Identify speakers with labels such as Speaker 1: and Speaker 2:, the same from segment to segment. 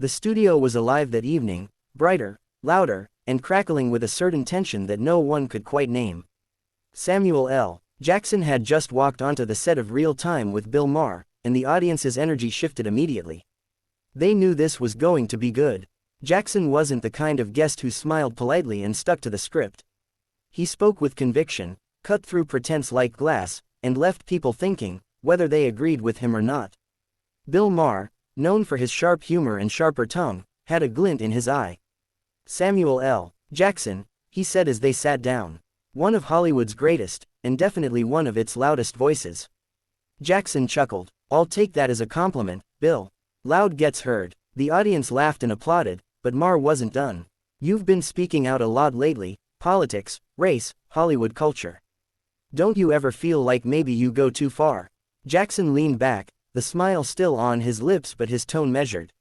Speaker 1: The studio was alive that evening, brighter, louder, and crackling with a certain tension that no one could quite name. Samuel L. Jackson had just walked onto the set of Real Time with Bill Maher, and the audience's energy shifted immediately. They knew this was going to be good. Jackson wasn't the kind of guest who smiled politely and stuck to the script. He spoke with conviction, cut through pretense like glass, and left people thinking, whether they agreed with him or not. Bill Maher, known for his sharp humor and sharper tongue, had a glint in his eye. Samuel L. Jackson, he said as they sat down. One of Hollywood's greatest, and definitely one of its loudest voices. Jackson chuckled. I'll take that as a compliment, Bill. Loud gets heard. The audience laughed and applauded, but Maher wasn't done. You've been speaking out a lot lately, politics, race, Hollywood culture. Don't you ever feel like maybe you go too far? Jackson leaned back, the smile still on his lips but his tone measured.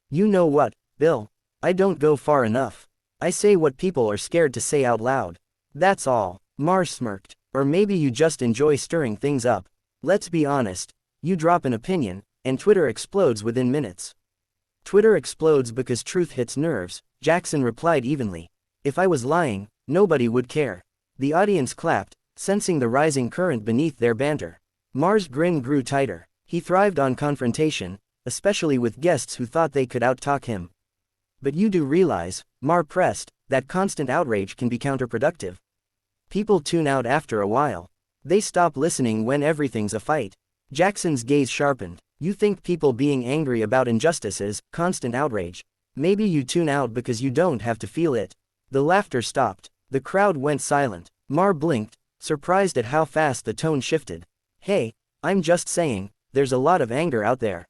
Speaker 1: You know what, Bill? I don't go far enough. I say what people are scared to say out loud. That's all. Maher smirked. Or maybe you just enjoy stirring things up. Let's be honest. You drop an opinion, and Twitter explodes within minutes. Twitter explodes because truth hits nerves, Jackson replied evenly. If I was lying, nobody would care. The audience clapped, sensing the rising current beneath their banter. Maher's grin grew tighter. He thrived on confrontation, especially with guests who thought they could out-talk him. But you do realize, Maher pressed, that constant outrage can be counterproductive. People tune out after a while. They stop listening when everything's a fight. Jackson's gaze sharpened. You think people being angry about injustice is constant outrage. Maybe you tune out because you don't have to feel it. The laughter stopped. The crowd went silent. Maher blinked, surprised at how fast the tone shifted. Hey, I'm just saying, there's a lot of anger out there.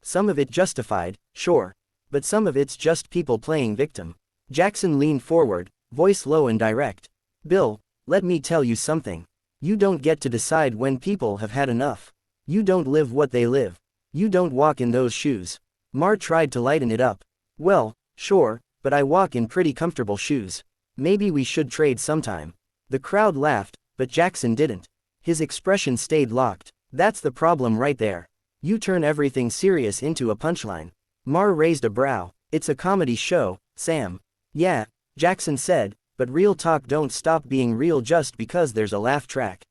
Speaker 1: Some of it justified, sure. But some of it's just people playing victim. Jackson leaned forward, voice low and direct. Bill, let me tell you something. You don't get to decide when people have had enough. You don't live what they live. You don't walk in those shoes. Maher tried to lighten it up. Well, sure, but I walk in pretty comfortable shoes. Maybe we should trade sometime. The crowd laughed, but Jackson didn't. His expression stayed locked. That's the problem right there. You turn everything serious into a punchline. Maher raised a brow. It's a comedy show, Sam. Yeah, Jackson said, but real talk don't stop being real just because there's a laugh track.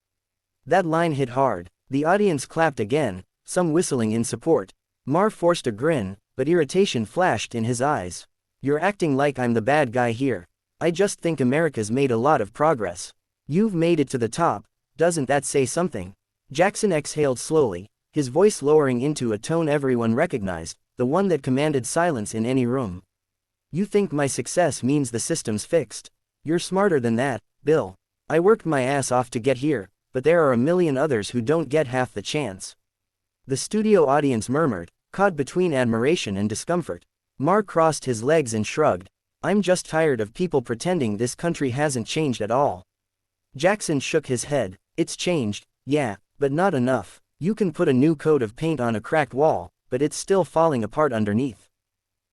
Speaker 1: That line hit hard. The audience clapped again, some whistling in support. Maher forced a grin, but irritation flashed in his eyes. You're acting like I'm the bad guy here. I just think America's made a lot of progress. You've made it to the top, doesn't that say something? Jackson exhaled slowly, his voice lowering into a tone everyone recognized, the one that commanded silence in any room. You think my success means the system's fixed? You're smarter than that, Bill. I worked my ass off to get here, but there are a million others who don't get half the chance. The studio audience murmured, caught between admiration and discomfort. Maher crossed his legs and shrugged. I'm just tired of people pretending this country hasn't changed at all. Jackson shook his head. It's changed, yeah, but not enough. You can put a new coat of paint on a cracked wall, but it's still falling apart underneath.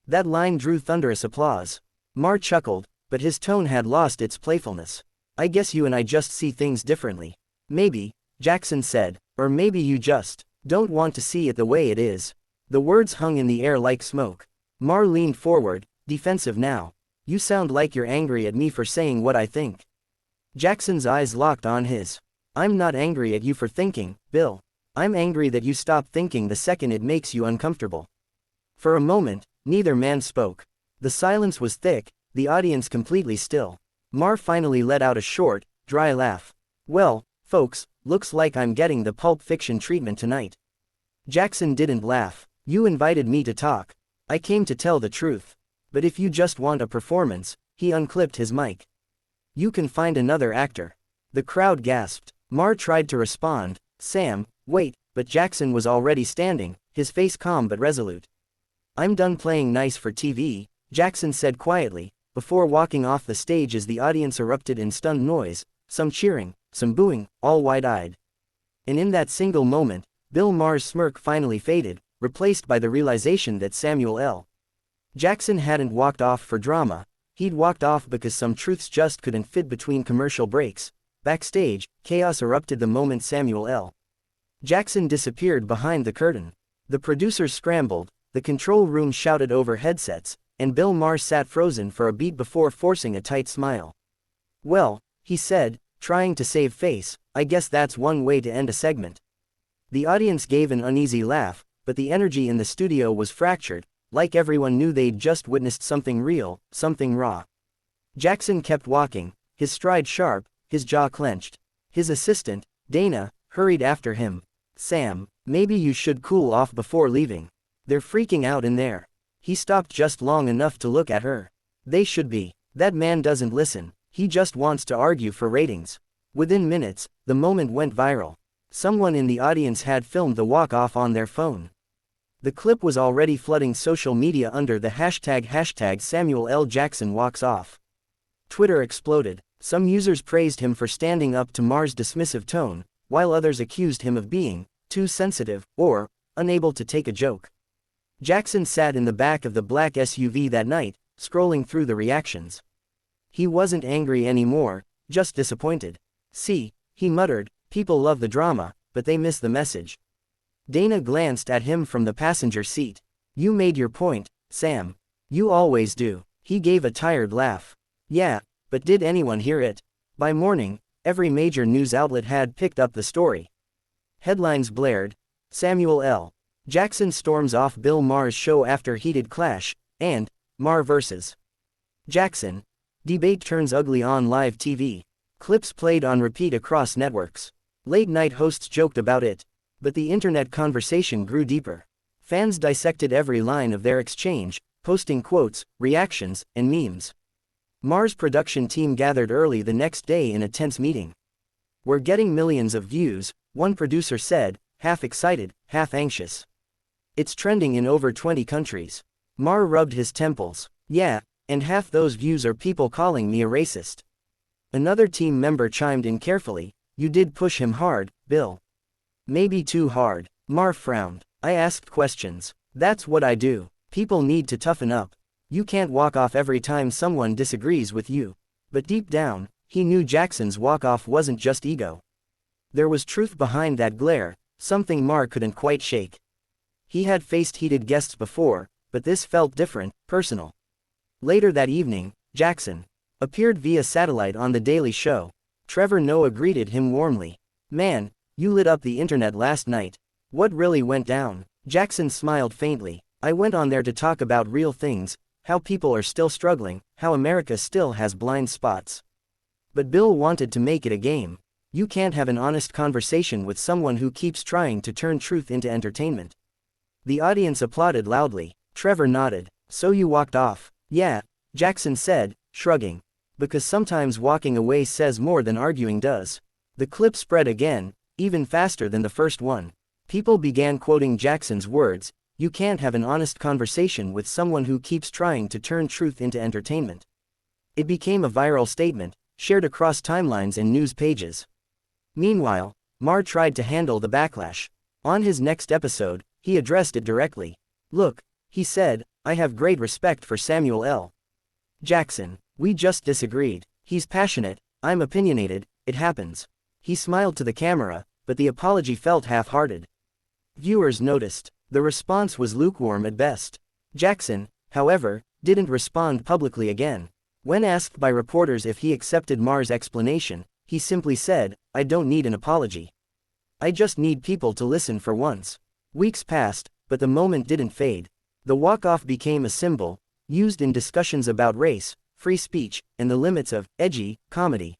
Speaker 1: That line drew thunderous applause. Maher chuckled, but his tone had lost its playfulness. I guess you and I just see things differently. Maybe, Jackson said, or maybe you just don't want to see it the way it is. The words hung in the air like smoke. Maher leaned forward, defensive now. You sound like you're angry at me for saying what I think. Jackson's eyes locked on his. I'm not angry at you for thinking, Bill. I'm angry that you stop thinking the second it makes you uncomfortable. For a moment, neither man spoke. The silence was thick, the audience completely still. Maher finally let out a short, dry laugh. Well, folks, looks like I'm getting the Pulp Fiction treatment tonight. Jackson didn't laugh. You invited me to talk. I came to tell the truth. But if you just want a performance, he unclipped his mic. You can find another actor. The crowd gasped. Maher tried to respond. Sam, wait, but Jackson was already standing, his face calm but resolute. I'm done playing nice for TV, Jackson said quietly, before walking off the stage as the audience erupted in stunned noise, some cheering, some booing, all wide-eyed. And in that single moment, Bill Maher's smirk finally faded, replaced by the realization that Samuel L. Jackson hadn't walked off for drama, he'd walked off because some truths just couldn't fit between commercial breaks. Backstage, chaos erupted the moment Samuel L. Jackson disappeared behind the curtain. The producers scrambled, The control room shouted over headsets, and Bill Maher sat frozen for a beat before forcing a tight smile. "Well," he said, trying to save face, "I guess that's one way to end a segment." The audience gave an uneasy laugh, but the energy in the studio was fractured, like everyone knew they'd just witnessed something real, something raw. Jackson kept walking, his stride sharp, his jaw clenched. His assistant, Dana, hurried after him. "Sam, maybe you should cool off before leaving. They're freaking out in there." He stopped just long enough to look at her. "They should be. That man doesn't listen, he just wants to argue for ratings." Within minutes, the moment went viral. Someone in the audience had filmed the walk-off on their phone. The clip was already flooding social media under the hashtag Samuel L. Jackson walks off. Twitter exploded. Some users praised him for standing up to Maher's dismissive tone, while others accused him of being too sensitive or unable to take a joke. Jackson sat in the back of the black SUV that night, scrolling through the reactions. He wasn't angry anymore, just disappointed. "See," he muttered, "people love the drama, but they miss the message." Dana glanced at him from the passenger seat. "You made your point, Sam. You always do." He gave a tired laugh. "Yeah, but did anyone hear it?" By morning, every major news outlet had picked up the story. Headlines blared: "Samuel L. Jackson storms off Bill Maher's show after heated clash," and "Maher vs. Jackson. Debate turns ugly on live TV." Clips played on repeat across networks. Late-night hosts joked about it. But the internet conversation grew deeper. Fans dissected every line of their exchange, posting quotes, reactions, and memes. Maher's production team gathered early the next day in a tense meeting. "We're getting millions of views," one producer said, half excited, half anxious. "It's trending in over 20 countries." Maher rubbed his temples. "Yeah, and half those views are people calling me a racist." Another team member chimed in carefully, "You did push him hard, Bill." "Maybe too hard." Maher frowned. "I asked questions. That's what I do. People need to toughen up. You can't walk off every time someone disagrees with you." But deep down, he knew Jackson's walk-off wasn't just ego. There was truth behind that glare, something Maher couldn't quite shake. He had faced heated guests before, but this felt different, personal. Later that evening, Jackson appeared via satellite on The Daily Show. Trevor Noah greeted him warmly. "Man, you lit up the internet last night. What really went down?" Jackson smiled faintly. "I went on there to talk about real things, how people are still struggling, how America still has blind spots." But Bill wanted to make it a game. You can't have an honest conversation with someone who keeps trying to turn truth into entertainment. The audience applauded loudly. Trevor nodded. "So you walked off?" "Yeah," Jackson said, shrugging. "Because sometimes walking away says more than arguing does." The clip spread again, even faster than the first one. People began quoting Jackson's words, "You can't have an honest conversation with someone who keeps trying to turn truth into entertainment." It became a viral statement, shared across timelines and news pages. Meanwhile, Maher tried to handle the backlash. On his next episode, he addressed it directly. "Look," he said, "I have great respect for Samuel L. Jackson. We just disagreed. He's passionate, I'm opinionated, it happens." He smiled to the camera, but the apology felt half-hearted. Viewers noticed. The response was lukewarm at best. Jackson, however, didn't respond publicly again. When asked by reporters if he accepted Maher's explanation, he simply said, "I don't need an apology. I just need people to listen for once." Weeks passed, but the moment didn't fade. The walk-off became a symbol, used in discussions about race, free speech, and the limits of edgy comedy.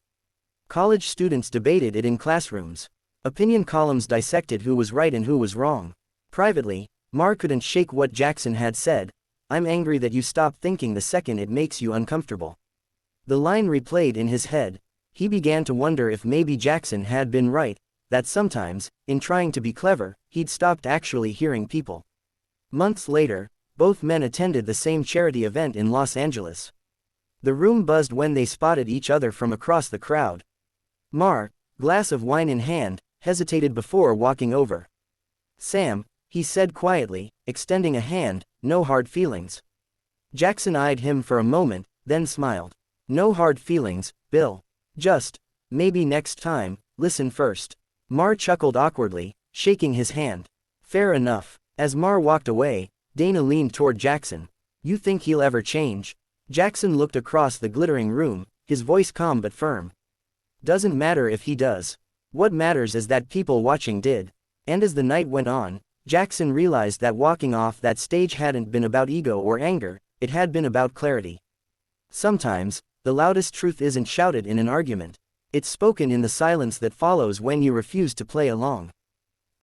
Speaker 1: College students debated it in classrooms. Opinion columns dissected who was right and who was wrong. Privately, Maher couldn't shake what Jackson had said. "I'm angry that you stop thinking the second it makes you uncomfortable." The line replayed in his head. He began to wonder if maybe Jackson had been right, that sometimes, in trying to be clever, he'd stopped actually hearing people. Months later, both men attended the same charity event in Los Angeles. The room buzzed when they spotted each other from across the crowd. Maher, glass of wine in hand, hesitated before walking over. "Sam," he said quietly, extending a hand, "no hard feelings." Jackson eyed him for a moment, then smiled. "No hard feelings, Bill. Just, maybe next time, listen first." Maher chuckled awkwardly, shaking his hand. "Fair enough." As Maher walked away, Dana leaned toward Jackson. You think he'll ever change? Jackson looked across the glittering room, his voice calm but firm. Doesn't matter if he does. What matters is that people watching did. And as the night went on, Jackson realized that walking off that stage hadn't been about ego or anger, it had been about clarity. Sometimes, the loudest truth isn't shouted in an argument. It's spoken in the silence that follows when you refuse to play along.